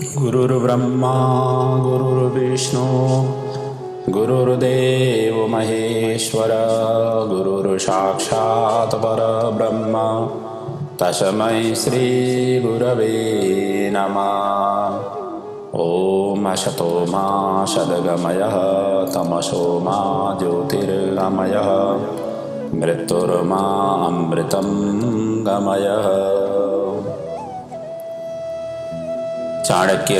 गुरुर्ब्रह्मा गुरुर्विष्णु गुरुर्देव महेश्वर गुरुर्साक्षात् परब्रह्म तस्मै श्री गुरवे नमः। ओम असतो मा सद्गमयः तमसो मा ज्योतिर्गमयः मृत्युर्मा अमृतं गमयः। चाणक्य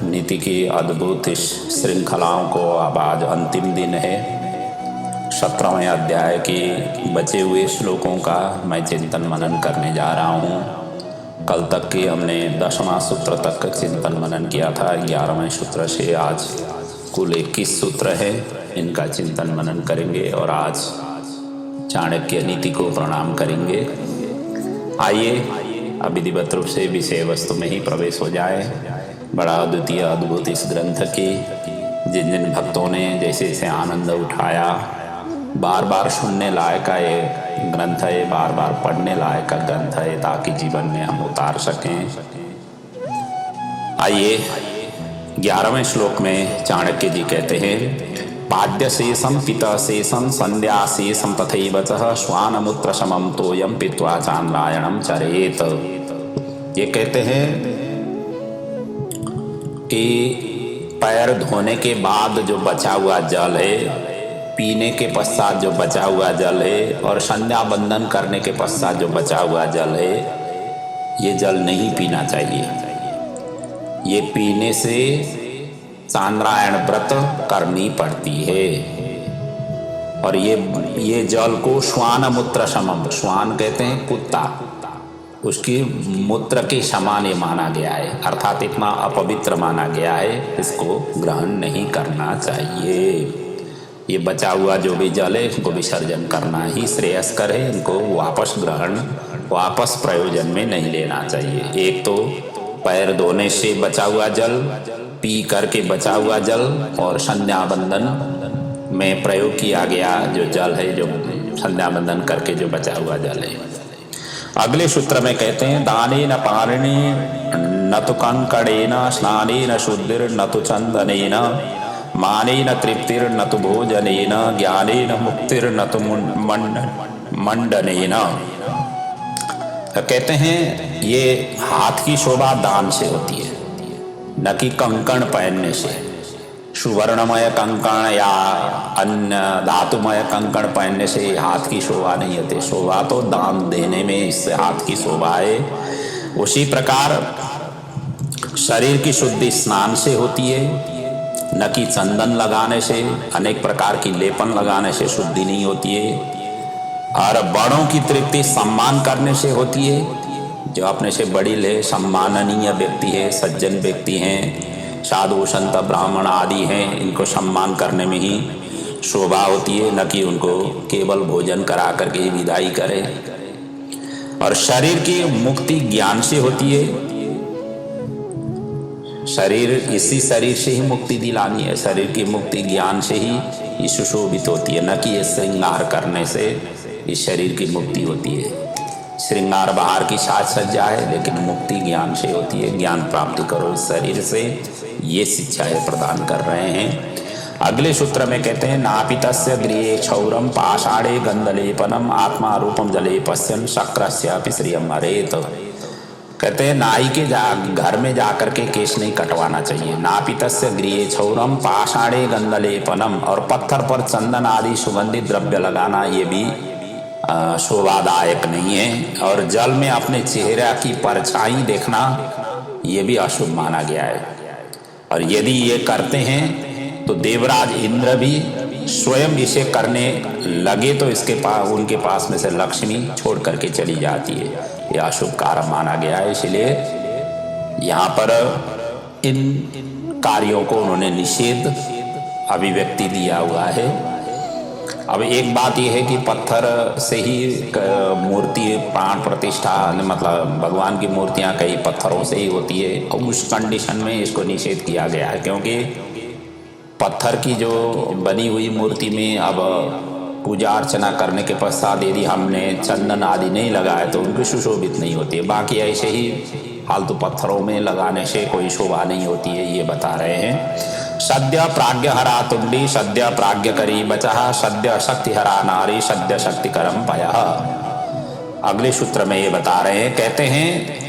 नीति की अद्भुत इस श्रृंखलाओं को अब आज अंतिम दिन है। 17वें अध्याय के बचे हुए श्लोकों का मैं चिंतन मनन करने जा रहा हूँ। कल तक के हमने 10वां सूत्र तक का चिंतन मनन किया था। 11वें सूत्र से आज कुल 21 सूत्र है, इनका चिंतन मनन करेंगे और आज चाणक्य नीति को प्रणाम करेंगे। आइए अब विधिवत रूप से विषय वस्तु में ही प्रवेश हो जाए। बड़ा अद्वितीय अद्भुत इस ग्रंथ की जिन जिन भक्तों ने जैसे जैसे आनंद उठाया, बार बार सुनने लायक का ये ग्रंथ है, बार बार पढ़ने लायक का ग्रंथ है, ताकि जीवन में हम उतार सकें। आइए 11वें श्लोक में चाणक्य जी कहते हैं, पाद्य शेषम पिता शेषम संध्या शेषम तथैव च श्वानमूत्र समम तोयम पीत्वा चांद्रायणम चरेत। ये कहते हैं कि पैर धोने के बाद जो बचा हुआ जल है, पीने के पश्चात जो बचा हुआ जल है और संध्या बंदन करने के पश्चात जो बचा हुआ जल है, ये जल नहीं पीना चाहिए। ये पीने से चांद्रायण व्रत करनी पड़ती है। और ये जल को श्वान मूत्र समम, श्वान कहते हैं कुत्ता, उसकी मूत्र के समान ये माना गया है, अर्थात इतना अपवित्र माना गया है, इसको ग्रहण नहीं करना चाहिए। ये बचा हुआ जो भी जल है इनको विसर्जन करना ही श्रेयस्कर है। इनको वापस प्रयोजन में नहीं लेना चाहिए। एक तो पैर धोने से बचा हुआ जल, पी करके बचा हुआ जल और संध्या बंदन में प्रयोग किया गया जो जल है, जो संध्या बंदन करके जो बचा हुआ जल है। अगले सूत्र में कहते हैं, दाने न पारणे न तो कंकड़े न स्नाने न शुद्धिर न तो चंदने न माने न तृप्तिर न तो भोजने न ज्ञाने न मुक्तिर न तो मंडने न। कहते हैं ये हाथ की शोभा दान से होती है, न कि कंकण पहनने से। सुवर्णमय कंकण या अन्य धातुमय कंकण पहनने से हाथ की शोभा नहीं होती। शोभा तो दान देने में इससे हाथ की शोभा है। उसी प्रकार शरीर की शुद्धि स्नान से होती है, न कि चंदन लगाने से, अनेक प्रकार की लेपन लगाने से शुद्धि नहीं होती है। और बड़ों की तृप्ति सम्मान करने से होती है। जो अपने से बड़ी ले सम्माननीय व्यक्ति है, सज्जन व्यक्ति हैं, साधु संत ब्राह्मण आदि हैं, इनको सम्मान करने में ही शोभा होती है, न कि उनको केवल भोजन करा करके विदाई करे। और शरीर की मुक्ति ज्ञान से होती है। इसी शरीर से ही मुक्ति दिलानी है। शरीर की मुक्ति ज्ञान से ही सुशोभित होती है, न कि ये श्रृंगार करने से इस शरीर की मुक्ति होती है। श्रृंगार बाहर की साज सज्जा है, लेकिन मुक्ति ज्ञान से होती है। ज्ञान प्राप्ति करो इस शरीर से, ये शिक्षाएं प्रदान कर रहे हैं। अगले सूत्र में कहते हैं, नापितस्य गृहे क्षौरम पाषाणे गंधलेपनम आत्मा रूपम जले पश्यन शक्रस्यापि श्रियम हरेत। कहते हैं नाई के घर में जाकर के केश नहीं कटवाना चाहिए। नापितस्य गृहे क्षौरम पाषाणे गंधलेपनम, और पत्थर पर चंदन आदि सुगंधित द्रव्य लगाना ये भी शोभादायक नहीं है। और जल में अपने चेहरे की परछाई देखना ये भी अशुभ माना गया है। और यदि ये करते हैं तो देवराज इंद्र भी स्वयं इसे करने लगे तो उनके पास में से लक्ष्मी छोड़ करके चली जाती है। ये अशुभ कार्य माना गया है। इसलिए यहाँ पर इन कार्यों को उन्होंने निषेध अभिव्यक्ति दिया हुआ है। अब एक बात यह है कि पत्थर से ही मूर्ति प्राण प्रतिष्ठा, मतलब भगवान की मूर्तियां कई पत्थरों से ही होती है, और उस कंडीशन में इसको निषेध किया गया है। क्योंकि पत्थर की जो बनी हुई मूर्ति में अब पूजा अर्चना करने के पश्चात यदि हमने चंदन आदि नहीं लगाए तो उनकी सुशोभित नहीं होती है। बाकी ऐसे ही फालतू पत्थरों में लगाने से कोई शोभा नहीं होती है, ये बता रहे हैं। सद्य प्राज्ञ हरा तुंडी सद्य प्राज्ञ करी बचा सद्य शक्ति हरा नारी सद्य शक्ति करम पया। अगले सूत्र में ये बता रहे हैं, कहते हैं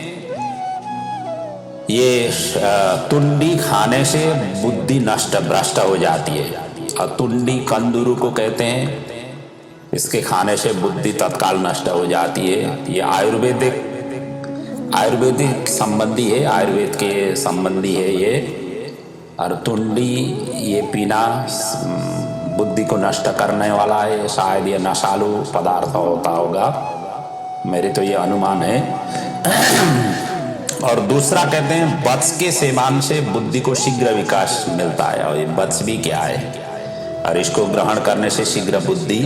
ये तुंडी खाने से बुद्धि नष्ट भ्रष्ट हो जाती है। और तुंडी कंदुरु को कहते हैं, इसके खाने से बुद्धि तत्काल नष्ट हो जाती है। ये आयुर्वेदिक संबंधी है, आयुर्वेद के संबंधी है ये। और तुंडी ये पीना बुद्धि को नष्ट करने वाला है, शायद ये नशालु पदार्थ होता होगा, मेरे तो ये अनुमान है। और दूसरा कहते हैं वत्स के सेवन से बुद्धि को शीघ्र विकास मिलता है। और ये वत्स भी क्या है, और इसको ग्रहण करने से शीघ्र बुद्धि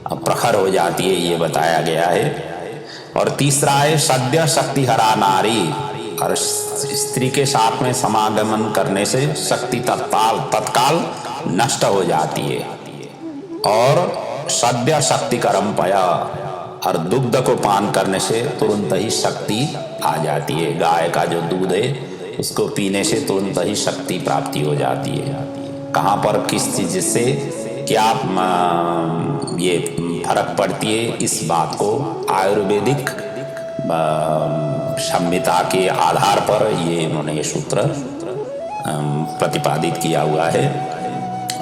प्रखर हो जाती है, ये बताया गया है। और तीसरा है सद्य शक्ति हरा नारी, और स्त्री के साथ में समागमन करने से शक्ति तत्काल नष्ट हो जाती है। और सद्य शक्ति करम पया, और दुग्ध को पान करने से तुरंत ही शक्ति आ जाती है। गाय का जो दूध है उसको पीने से तुरंत ही शक्ति प्राप्ति हो जाती है। कहाँ पर किस चीज से क्या ये फर्क पड़ती है, इस बात को आयुर्वेदिक संहिता के आधार पर ये इन्होंने ये सूत्र प्रतिपादित किया हुआ है।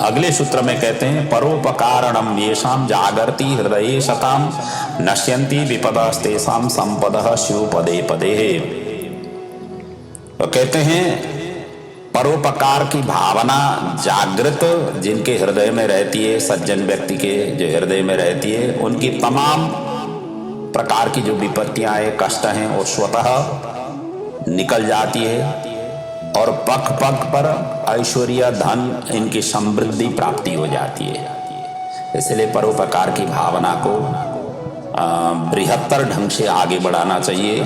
अगले सूत्र में कहते हैं परोपकारणम येषाम जागर्ति हृदये शताम नश्यन्ति विपदस्तेषाम संपदः स्युः पदे पदे। तो कहते हैं परोपकार की भावना जागृत जिनके हृदय में रहती है, सज्जन व्यक्ति के जो हृदय में रहती है, उनकी तमाम प्रकार की जो विपत्तियां हैं, कष्ट हैं, वो स्वतः निकल जाती है। और पग पग पर ऐश्वर्य धन इनकी समृद्धि प्राप्ति हो जाती है। इसलिए परोपकार की भावना को बृहत्तर ढंग से आगे बढ़ाना चाहिए।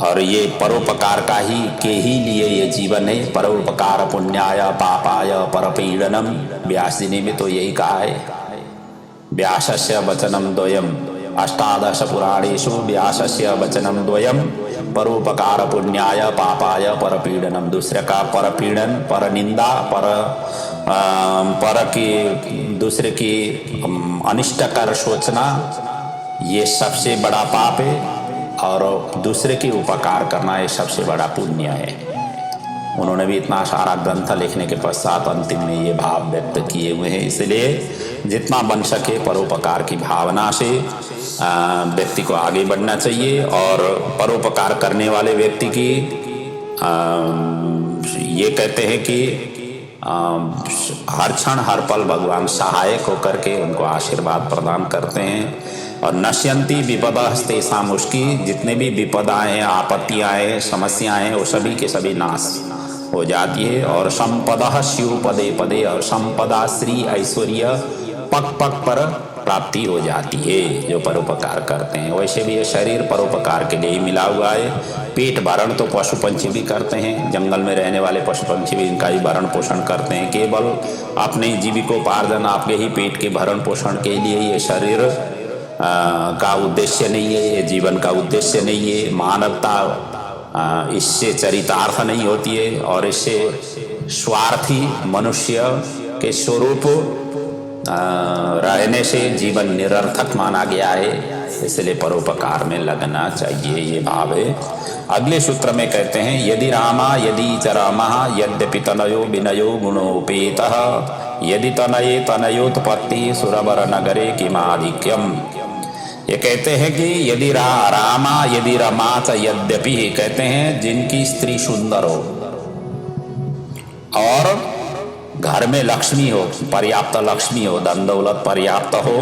और ये परोपकार का के ही लिए ये जीवन है। परोपकार पुण्याय पापाय परपीडनम, व्यास जी ने भी तो यही कहा है। व्यासस्य वचनम द्वयम अष्टादश पुराणेषु व्यासस्य वचनम द्वयम परोपकार पुण्याय पापाय परपीडनम। दूसरे का परपीड़न, पर निंदा, पर की दूसरे की अनिष्ट कर सोचना, ये सबसे बड़ा पाप है। और दूसरे की उपकार करना ये सबसे बड़ा पुण्य है। उन्होंने भी इतना सारा ग्रंथ लिखने के पश्चात अंतिम में ये भाव व्यक्त किए हुए हैं। इसलिए जितना बन सके परोपकार की भावना से व्यक्ति को आगे बढ़ना चाहिए। और परोपकार करने वाले व्यक्ति की ये कहते हैं कि हर क्षण हर पल भगवान सहायक होकर के उनको आशीर्वाद प्रदान करते हैं। और नश्यंती विपदस्तेषाम, उसकी जितने भी विपदाएं, आपत्तियां हैं, समस्याएं हैं, वो सभी के सभी नाश हो जाती है। और संपदा स्युः पदे पदे, और संपदा श्री ऐश्वर्य पग पग पर प्राप्ति हो जाती है जो परोपकार करते हैं। वैसे भी ये शरीर परोपकार के लिए ही मिला हुआ है। पेट भरण तो पशु पंछी भी करते हैं, जंगल में रहने वाले पशु पंछी भी इनका ही भरण पोषण करते हैं। केवल अपने जीविकोपार्जन, आपके ही पेट के भरण पोषण के लिए ये शरीर का उद्देश्य नहीं है, ये जीवन का उद्देश्य नहीं है। मानवता इससे चरितार्थ नहीं होती है, और इससे स्वार्थी मनुष्य के स्वरूप रहने से जीवन निरर्थक माना गया है। इसलिए परोपकार में लगना चाहिए, ये भाव है। अगले सूत्र में कहते हैं यदि रामा यदि च रामः यद्यपि तनयो विनयो गुणोपेतः यदि तनये तनयोत्पत्ति सुरवर नगरे किमाधिक्यम। ये कहते हैं कि यदि रामा यदि रमा च यद्यपि, कहते हैं जिनकी स्त्री सुंदर हो और घर में लक्ष्मी हो, पर्याप्त लक्ष्मी हो, धन दौलत पर्याप्त हो,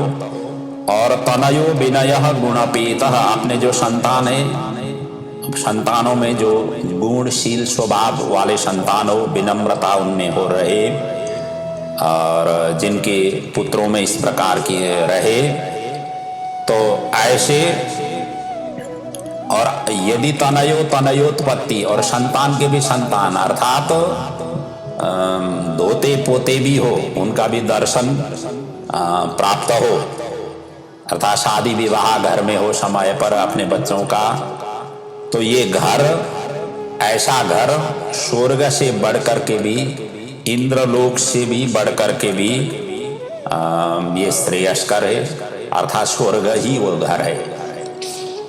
और तनयो विनयः गुणपेतः, अपने जो संतान है, संतानों में जो गुणशील स्वभाव वाले संतान हो, विनम्रता उनमें हो रहे, और जिनके पुत्रों में इस प्रकार की रहे, तो ऐसे। और यदि तनयोत्पत्ति, और संतान के भी संतान, अर्थात दोते पोते भी हो, उनका भी दर्शन प्राप्त हो, अर्थात शादी विवाह घर में हो समय पर अपने बच्चों का, तो ये घर, ऐसा घर स्वर्ग से बढ़कर के भी, इंद्रलोक से भी बढ़कर के भी ये श्रेयस्कर है, अर्थात स्वर्ग ही वो घर है।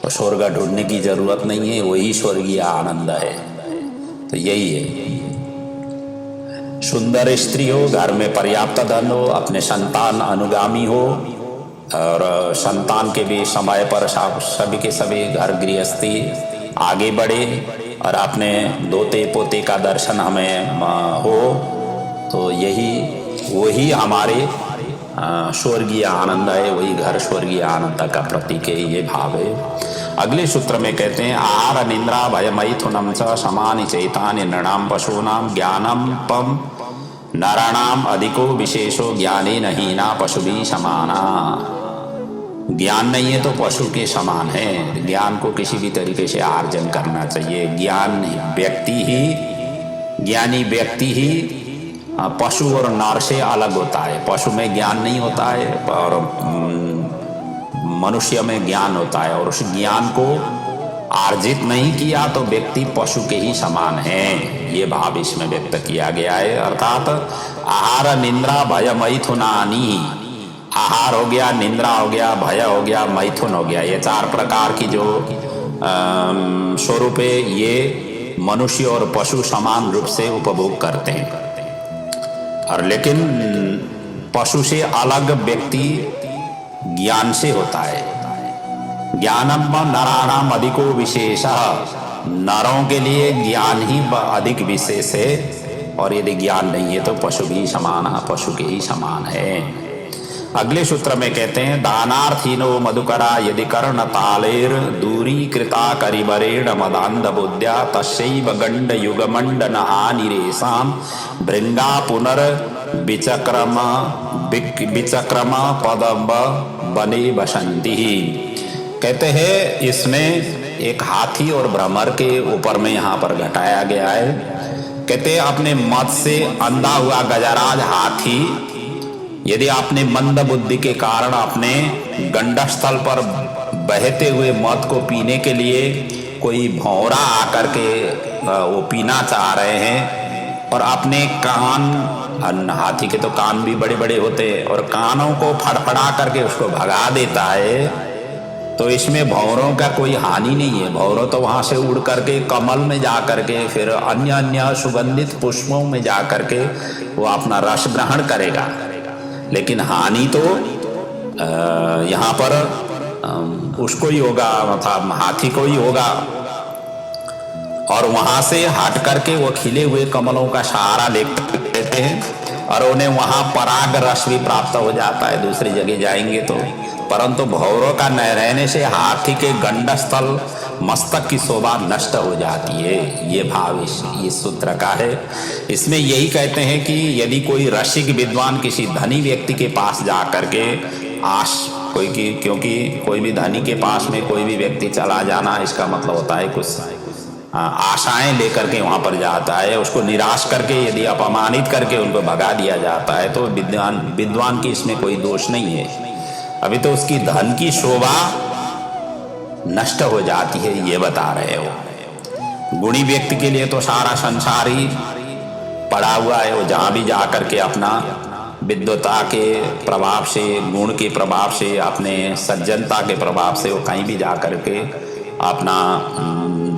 तो स्वर्ग ढूंढने की जरूरत नहीं है, वही स्वर्गीय आनंद है। तो यही है, सुंदर स्त्री हो, घर में पर्याप्त धन हो, अपने संतान अनुगामी हो, और संतान के भी समय पर सभी के सभी घर गृहस्थी आगे बढ़े, और अपने दोते पोते का दर्शन हमें हो, तो यही वही हमारे स्वर्गीय आनंद है, वही घर स्वर्गीय आनंद का प्रतीक है, ये भाव है। अगले सूत्र में कहते हैं आहार निद्रा भय मैथुनम च समानि चैतानि नृणाम पशूनाम ज्ञानम पम नराणाम अधिको विशेषो ज्ञाने नहीना पशुभी समाना। ज्ञान नहीं है तो पशु के समान है। ज्ञान को किसी भी तरीके से आर्जन करना चाहिए। ज्ञानी व्यक्ति ही पशु और नर से अलग होता है। पशु में ज्ञान नहीं होता है और मनुष्य में ज्ञान होता है, और उस ज्ञान को आर्जित नहीं किया तो व्यक्ति पशु के ही समान है, ये भाव इसमें व्यक्त किया गया है। अर्थात आहार निद्रा भय मैथुनानि, आहार हो गया, निद्रा हो गया, भय हो गया, मैथुन हो गया, ये चार प्रकार की जो स्वरूप है, ये मनुष्य और पशु समान रूप से उपभोग करते हैं। और लेकिन पशु से अलग व्यक्ति ज्ञान से होता है। ज्ञानम नराणाम अधिको विशेष, नरों के लिए ज्ञान ही अधिक विशेष है, और यदि ज्ञान नहीं है तो पशु भी समान, पशु के ही समान है। अगले सूत्र में कहते हैं दानार्थीनो मधुकरा यदि कर्ण तालेर दूरी कृता करिबरेण मदांध बुद्ध्या तस्यैव गंड युगमंड न हानिरेशाम भृंगा पुनर विचक्रम पदम बने बसंती। कहते हैं इसमें एक हाथी और भ्रमर के ऊपर में यहाँ पर घटाया गया है। कहते हैं अपने मत से अंधा हुआ गजराज हाथी यदि आपने मंद बुद्धि के कारण अपने गंडस्थल पर बहते हुए मद को पीने के लिए कोई भौरा आकर के वो पीना चाह रहे हैं, और अपने कान, हाथी के तो कान भी बड़े बड़े होते हैं, और कानों को फड़फड़ा करके उसको भगा देता है, तो इसमें भौरों का कोई हानि नहीं है। भौरों तो वहां से उड़ करके कमल में जा करके फिर अन्य अन्य सुगंधित पुष्पों में जा करके वो अपना रस ग्रहण करेगा, लेकिन हानि तो यहाँ पर उसको ही होगा, मतलब हाथी को ही होगा। और वहां से हट करके वो खिले हुए कमलों का सहारा लेते हैं, और उन्हें वहां पराग रस भी प्राप्त हो जाता है दूसरी जगह जाएंगे तो। परंतु भौरों का न रहने से हाथी के गंडस्थल मस्तक की शोभा नष्ट हो जाती है। ये भाव इस सूत्र का है। इसमें यही कहते हैं कि यदि कोई रसिक विद्वान किसी धनी व्यक्ति के पास जा करके क्योंकि कोई भी धनी के पास में कोई भी व्यक्ति चला जाना, इसका मतलब होता है कुछ आशाएं लेकर के वहां पर जाता है, उसको निराश करके यदि अपमानित करके उनको भगा दिया जाता है तो विद्वान की इसमें कोई दोष नहीं है। अभी तो उसकी धन की शोभा नष्ट हो जाती है, ये बता रहे हो। गुणी व्यक्ति के लिए तो सारा संसार ही पड़ा हुआ है, वो जहां भी जा करके अपना विद्वता के प्रभाव से, गुण के प्रभाव से, अपने सज्जनता के प्रभाव से वो कहीं भी जा करके अपना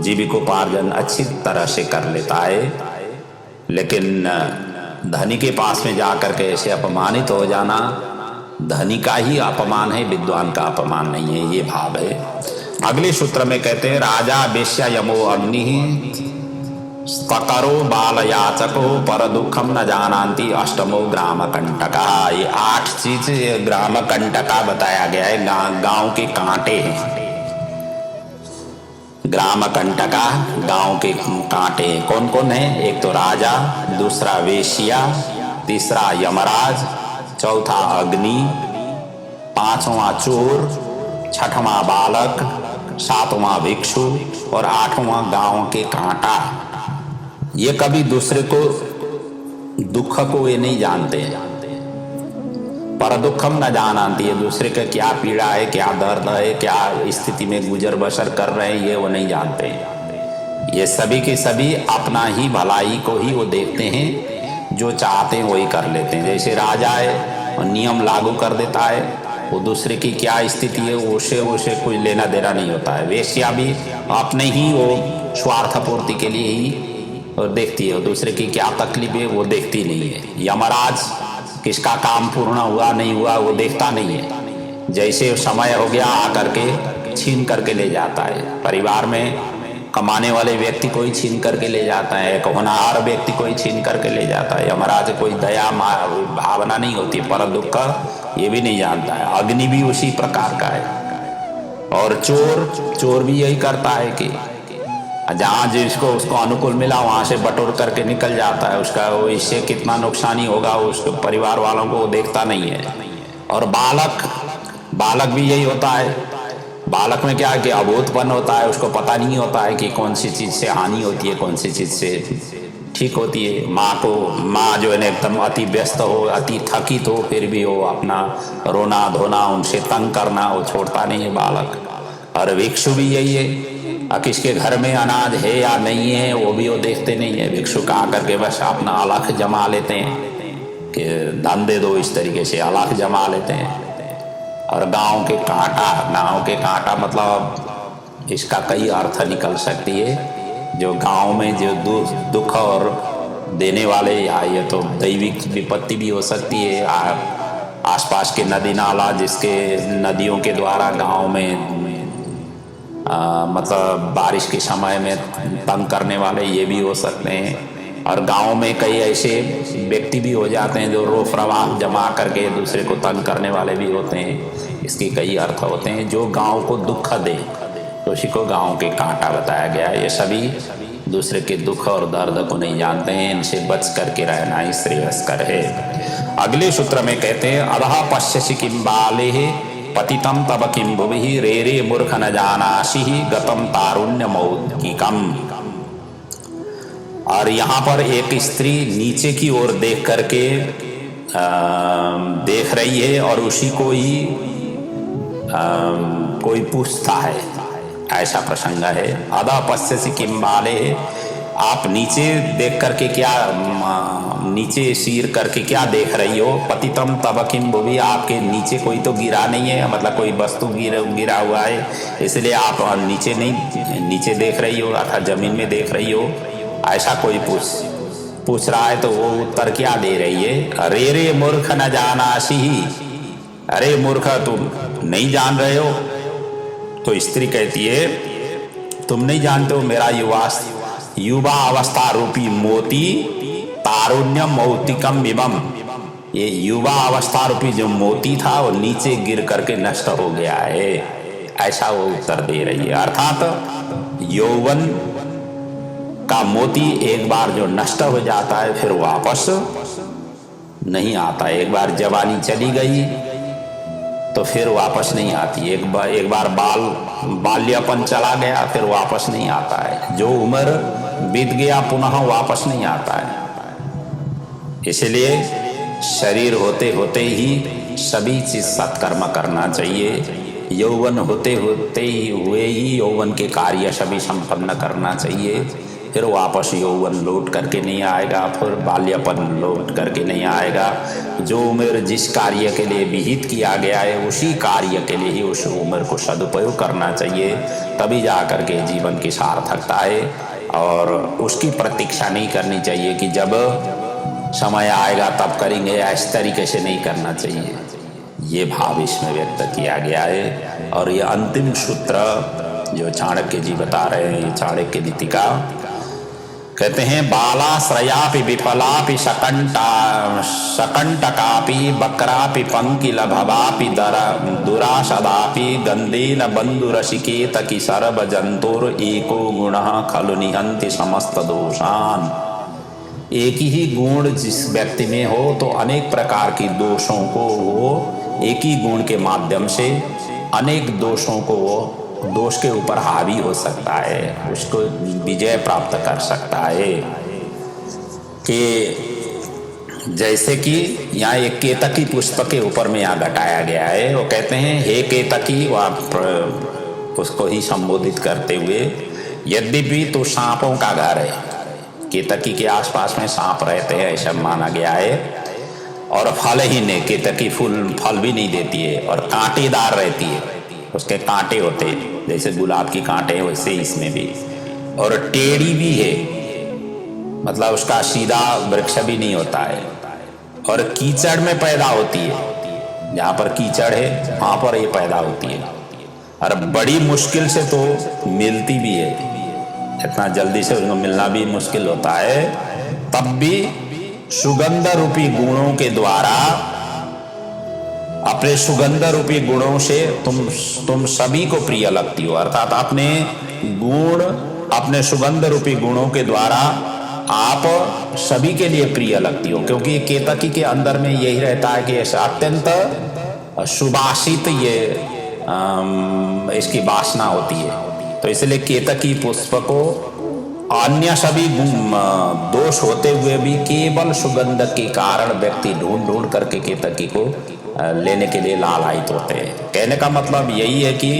जीविकोपार्जन अच्छी तरह से कर लेता है। लेकिन धनी के पास में जा करके ऐसे अपमानित हो जाना धनी का ही अपमान है, विद्वान का अपमान नहीं है, ये भाव है। अगले सूत्र में कहते हैं राजा वेश्या यमो अग्नि स्तकरो बाल याचको पर दुखम न जानती अष्टमो ग्राम कंटका। ये 8 चीज ग्राम कंटका बताया गया है, गांव के कांटे हैं। ग्राम कंटका गांव के कांटे कौन कौन है? एक तो राजा, दूसरा वेश्या, तीसरा यमराज, चौथा अग्नि, पांचवा चोर, छठवां बालक, सातवां भिक्षु और 8वां गांव के कांटा। ये कभी दूसरे को दुख को ये नहीं जानते, पर दुखम न जानती है, दूसरे का क्या पीड़ा है, क्या दर्द है, क्या स्थिति में गुजर बसर कर रहे हैं, ये वो नहीं जानते। ये सभी के सभी अपना ही भलाई को ही वो देखते हैं, जो चाहते हैं वही कर लेते हैं। जैसे राजा है और नियम लागू कर देता है, वो दूसरे की क्या स्थिति है उसे कोई लेना देना नहीं होता है। वेश्या भी अपने ही वो स्वार्थ पूर्ति के लिए ही और देखती है, दूसरे की क्या तकलीफ है वो देखती नहीं है। यमराज किसका काम पूर्ण हुआ नहीं हुआ वो देखता नहीं है, जैसे समय हो गया आकर के छीन करके ले जाता है। परिवार में कमाने वाले व्यक्ति को ही छीन करके ले जाता है, एक होनहार व्यक्ति को ही छीन करके ले जाता है। यमराज कोई दया भावना नहीं होती, पर दुख ये भी नहीं जानता है। अग्नि भी उसी प्रकार का है। और चोर भी यही करता है कि जहाँ जिसको उसको अनुकूल मिला वहां से बटोर करके निकल जाता है। उसका वो इससे कितना नुकसानी होगा उसके परिवार वालों को वो देखता नहीं है। और बालक भी यही होता है। बालक में क्या है कि अबोधपन होता है, उसको पता नहीं होता है कि कौन सी चीज़ से हानि होती है, कौन सी चीज़ से ठीक होती है। माँ जो है ना एकदम अति व्यस्त हो, अति थकित हो, फिर भी वो अपना रोना धोना उनसे तंग करना वो छोड़ता नहीं है बालक। और भिक्षु भी यही है, किसके घर में अनाज है या नहीं है वो भी वो देखते नहीं है। भिक्षु का आकर के बस अपना अलख जमा लेते हैं कि धन दे दो, इस तरीके से अलख जमा लेते हैं। और गांव के कांटा मतलब इसका कई अर्थ निकल सकती है। जो गांव में जो दुख और देने वाले, या ये तो दैविक विपत्ति भी हो सकती है। आसपास के नदी नाला जिसके नदियों के द्वारा गांव में मतलब बारिश के समय में तंग करने वाले ये भी हो सकते हैं। और गांव में कई ऐसे व्यक्ति भी हो जाते हैं जो रोफ रवाफ जमा करके दूसरे को तंग करने वाले भी होते हैं। इसके कई अर्थ होते हैं। जो गांव को दुख दे तो उसी को गांव के कांटा बताया गया है। ये सभी दूसरे के दुख और दर्द को नहीं जानते हैं, इनसे बच करके रहना ही श्रेयस्कर है। अगले सूत्र में कहते हैं अधः पश्यसि किं बाले पतितम तब किं भुवि रे रे मूर्ख न जानासि गतम तारुण्य मौक्तिकम। और यहाँ पर एक स्त्री नीचे की ओर देख करके देख रही है और उसी को ही कोई पूछता है, ऐसा प्रसंग है। अधः पश्यसि किं बाले, आप नीचे देख करके क्या, नीचे सिर करके क्या देख रही हो। पतितम तब किं भुवि, आपके नीचे कोई तो गिरा नहीं है, मतलब कोई वस्तु गिरा हुआ है, इसलिए आप नीचे देख रही हो अर्थात जमीन में देख रही हो। ऐसा कोई पूछ रहा है तो वो उत्तर क्या दे रही है, रे रे मूर्ख न जानासि, अरे मूर्ख तुम नहीं जान रहे हो। तो स्त्री कहती है तुम नहीं जानते हो मेरा युवा अवस्था रूपी मोती तारुण्यम मौक्तिकम विभम, ये युवा अवस्था रूपी जो मोती था वो नीचे गिर करके नष्ट हो गया है, ऐसा वो उत्तर दे रही है। अर्थात यौवन का मोती एक बार जो नष्ट हो जाता है फिर वापस नहीं आता। एक बार जवानी चली गई तो फिर वापस नहीं आती। एक बार बाल्यापन चला गया फिर वापस नहीं आता है। जो उम्र बीत गया पुनः वापस नहीं आता है। इसलिए शरीर होते होते ही सभी चीज सत्कर्म करना चाहिए। यौवन होते होते ही हुए ही यौवन के कार्य सभी संपन्न करना चाहिए। फिर वापस यौवन लौट करके नहीं आएगा, फिर बाल्यापन लौट करके नहीं आएगा। जो उम्र जिस कार्य के लिए विहित किया गया है उसी कार्य के लिए ही उस उम्र को सदुपयोग करना चाहिए, तभी जा करके जीवन की सार्थकता है। और उसकी प्रतीक्षा नहीं करनी चाहिए कि जब समय आएगा तब करेंगे, इस तरीके से नहीं करना चाहिए। ये भाव इसमें व्यक्त किया गया है। और ये अंतिम सूत्र जो चाणक्य जी बता रहे हैं, चाणक्य नीति का, कहते हैं बालाश्रयापि विफलापि शकंटकापि बकरापि पंकिलभवापि दुरासदापि गंधेन बंधुरसिकेत कि सर्व जंतुर एको गुणः खलु निहन्ति समस्त दोषान। एक ही गुण जिस व्यक्ति में हो तो अनेक प्रकार की दोषों को वो एक ही गुण के माध्यम से अनेक दोषों को वो दोष के ऊपर हावी हो सकता है, उसको विजय प्राप्त कर सकता है। कि जैसे कि यहाँ एक केतकी पुष्प के ऊपर में यहाँ घटाया गया है। वो कहते हैं हे केतकी, वह उसको ही संबोधित करते हुए यद्यपि तो सांपों का घर है, केतकी के आसपास में सांप रहते हैं ऐसा माना गया है। और फल ही नहीं, केतकी फल भी नहीं देती है और कांटेदार रहती है, उसके कांटे होते हैं, जैसे गुलाब की कांटे हैं वैसे इसमें भी। और टेढ़ी भी है, मतलब उसका सीधा वृक्ष भी नहीं होता है। और कीचड़ में पैदा होती है, जहाँ पर कीचड़ है वहाँ पर ये पैदा होती है। और बड़ी मुश्किल से तो मिलती भी है, इतना जल्दी से उनको मिलना भी मुश्किल होता है। तब भी सुगंध रूपी गुणों के द्वारा, अपने सुगंध रूपी गुणों से तुम सभी को प्रिय लगती हो। अर्थात अपने गुण, अपने सुगंध रूपी गुणों के द्वारा आप सभी के लिए प्रिय लगती हो, क्योंकि केतकी के अंदर में यही रहता है कि अत्यंत सुवासित ये इसकी वासना होती है। तो इसलिए केतकी पुष्प को अन्य सभी दोष होते हुए भी केवल सुगंध के कारण व्यक्ति ढूंढ ढूंढ करके केतकी को लेने के लिए लालायित होते हैं। कहने का मतलब यही है कि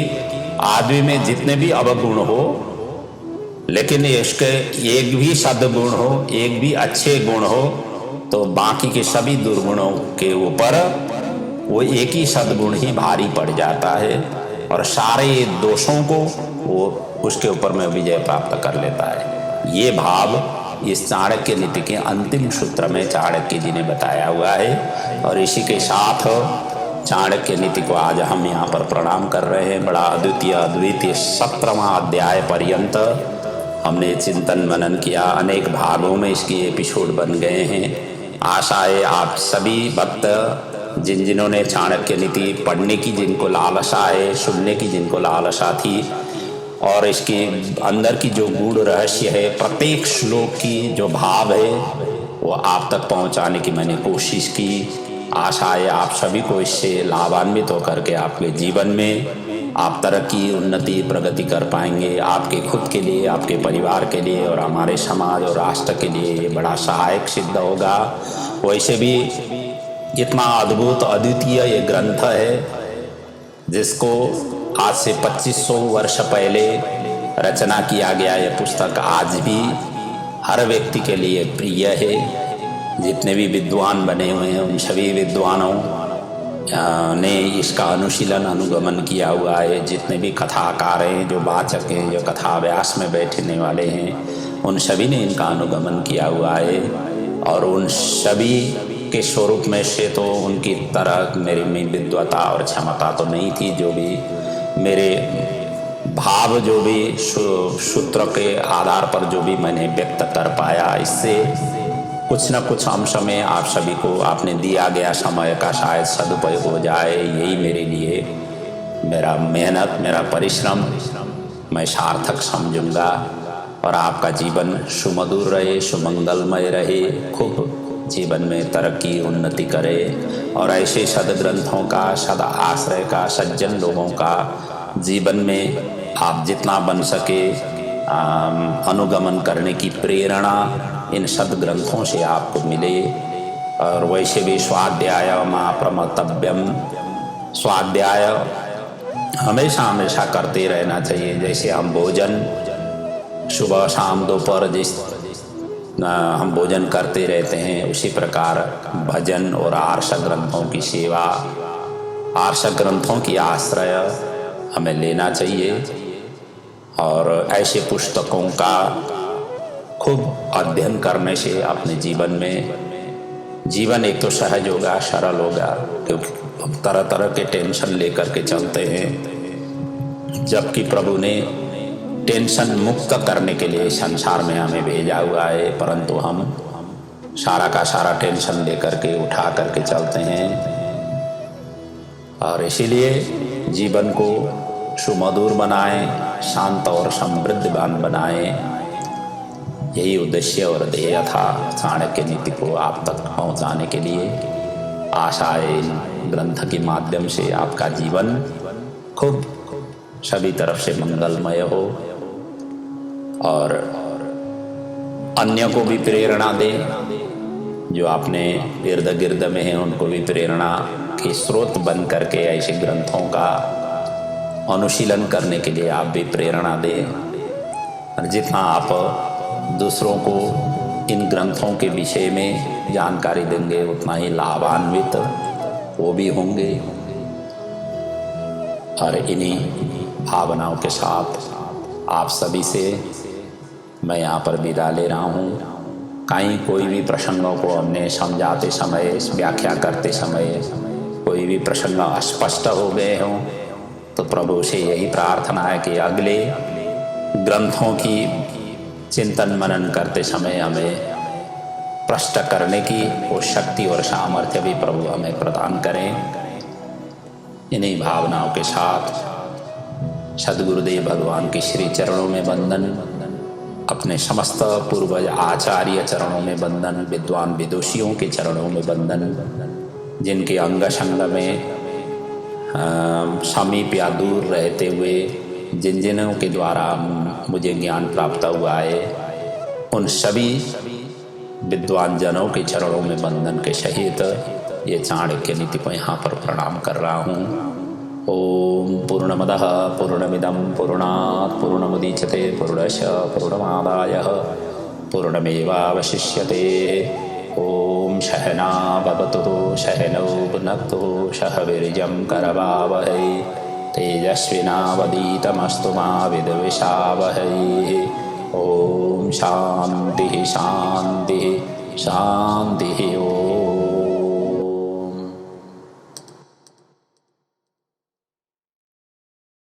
आदमी में जितने भी अवगुण हो, लेकिन इसके एक भी सद्गुण हो, एक भी अच्छे गुण हो, तो बाकी के सभी दुर्गुणों के ऊपर वो एक ही सद्गुण ही भारी पड़ जाता है और सारे दोषों को वो उसके ऊपर में विजय प्राप्त कर लेता है। ये भाव इस चाणक्य नीति के अंतिम सूत्र में चाणक्य जी ने बताया हुआ है। और इसी के साथ चाणक्य नीति को आज हम यहाँ पर प्रणाम कर रहे हैं। बड़ा अद्वितीय 17वां अध्याय पर्यंत हमने चिंतन मनन किया, अनेक भागों में इसकी एपिसोड बन गए हैं। आशा है आप सभी भक्त जिन्होंने चाणक्य नीति पढ़ने की जिनको लालसा है, सुनने की जिनको लालसा थी, और इसके अंदर की जो गूढ़ रहस्य है, प्रत्येक श्लोक की जो भाव है वो आप तक पहुंचाने की मैंने कोशिश की। आशा है आप सभी को इससे लाभान्वित होकर के आपके जीवन में आप तरक्की, उन्नति, प्रगति कर पाएंगे। आपके खुद के लिए, आपके परिवार के लिए और हमारे समाज और राष्ट्र के लिए ये बड़ा सहायक सिद्ध होगा। वैसे भी इतना अद्भुत अद्वितीय ये ग्रंथ है जिसको आज से 2500 वर्ष पहले रचना किया गया। यह पुस्तक आज भी हर व्यक्ति के लिए प्रिय है। जितने भी विद्वान बने हुए हैं उन सभी विद्वानों ने इसका अनुशीलन, अनुगमन किया हुआ है। जितने भी कथाकार हैं, जो वाचक हैं, जो कथाव्यास में बैठने वाले हैं, उन सभी ने इनका अनुगमन किया हुआ है। और उन सभी के स्वरूप में से तो उनकी तरह मेरी में विद्वता और क्षमता तो नहीं थी। जो भी मेरे भाव, जो भी सूत्र के आधार पर जो भी मैंने व्यक्त कर पाया, इससे कुछ न कुछ अंश में आप सभी को आपने दिया गया समय का शायद सदुपयोग हो जाए। यही मेरे लिए मेरा मेहनत, मेरा परिश्रम मैं सार्थक समझूंगा। और आपका जीवन सुमधुर रहे, सुमंगलमय रहे, खूब जीवन में तरक्की, उन्नति करे। और ऐसे सदग्रंथों का, सद आश्रय का, सज्जन लोगों का जीवन में आप जितना बन सके अनुगमन करने की प्रेरणा इन सदग्रंथों से आपको मिले। और वैसे भी स्वाध्याय प्रमतव्यम, स्वाध्याय हमेशा हमेशा करते रहना चाहिए। जैसे हम भोजन सुबह शाम दोपहर जिस हम भोजन करते रहते हैं, उसी प्रकार भजन और आर्ष ग्रंथों की सेवा, आर्ष ग्रंथों की आश्रय हमें लेना चाहिए। और ऐसे पुस्तकों का खूब अध्ययन करने से अपने जीवन में जीवन एक तो सहज होगा, सरल होगा, क्योंकि हम तरह तरह के टेंशन लेकर के चलते हैं, जबकि प्रभु ने टेंशन मुक्त करने के लिए संसार में हमें भेजा हुआ है। परंतु हम सारा का सारा टेंशन लेकर के उठा करके चलते हैं। और इसीलिए जीवन को सुमधुर बनाएं, शांत और समृद्धवान बनाएं। यही उद्देश्य और ध्येय था चाणक्य नीति को आप तक पहुंचाने के लिए। आशा है इन ग्रंथ के माध्यम से आपका जीवन खूब सभी तरफ से मंगलमय हो और अन्य को भी प्रेरणा दे। जो अपने इर्द गिर्द में हैं उनको भी प्रेरणा के स्रोत बन करके ऐसे ग्रंथों का अनुशीलन करने के लिए आप भी प्रेरणा दें। और जितना आप दूसरों को इन ग्रंथों के विषय में जानकारी देंगे उतना ही लाभान्वित वो भी होंगे। और इन्हीं भावनाओं के साथ आप सभी से मैं यहाँ पर विदा ले रहा हूँ। कहीं कोई भी प्रसंगों को हमने समझाते समय, व्याख्या करते समय कोई भी प्रसंग अस्पष्ट हो गए हों तो प्रभु से यही प्रार्थना है कि अगले ग्रंथों की चिंतन मनन करते समय हमें प्रश्न करने की वो शक्ति और सामर्थ्य भी प्रभु हमें प्रदान करें। इन्हीं भावनाओं के साथ सद्गुरुदेव भगवान के श्री चरणों में वंदन, अपने समस्त पूर्वज आचार्य चरणों में वंदन, विद्वान विदुषियों के चरणों में वंदन, जिनके अंग संग में समीप या दूर रहते हुए जिन के द्वारा मुझे ज्ञान प्राप्त हुआ है, उन सभी विद्वान जनों के चरणों में वंदन के सहित ये चाणक्य नीति को यहाँ पर प्रणाम कर रहा हूँ। ओम पूर्णमदः पूर्णमिदं पूर्णात् पूर्णमुदच्यते पूर्णस्य पूर्णमादाय पूर्णमेवावशिष्यते। ओम सहना भवतु सहनौ भुनक्तु सह वीर्यं करवावहै तेजस्विनावधीतमस्तु मा विद्विषावहै। ओम शांति शांति शांति। ओम।